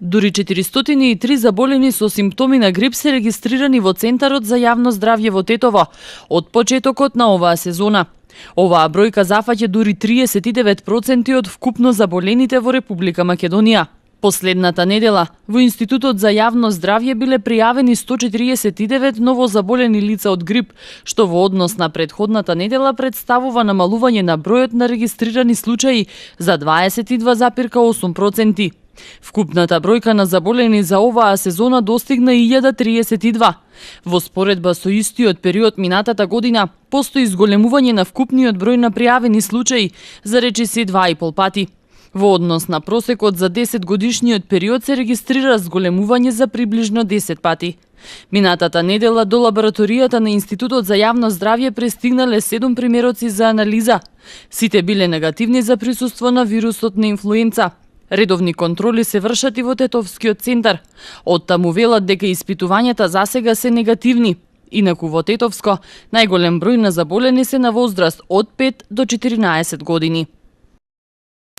Дури 403 заболени со симптоми на грип се регистрирани во Центарот за јавно здравје во Тетово од почетокот на оваа сезона. Оваа бројка зафаќа дури 39% од вкупно заболените во Република Македонија. Последната недела во Институтот за јавно здравје биле пријавени 149 новозаболени лица од грип, што во однос на претходната недела представува намалување на бројот на регистрирани случаи за 22,8%. Вкупната бројка на заболени за оваа сезона достигна 1032. Во споредба со истиот период минатата година, постои зголемување на вкупниот број на пријавени случаи за речиси 2,5 пати. Во однос на просекот за 10 годишниот период се регистрира зголемување за приближно 10 пати. Минатата недела до лабораторијата на Институтот за јавно здравје пристигнале 7 примероци за анализа. Сите биле негативни за присуство на вирусот на инфлуенца. Редовни контроли се вршат и во Тетовскиот центар. Оттаму велат дека испитувањата засега се негативни. Инаку во Тетовско најголем број на заболени се на возраст од 5 до 14 години.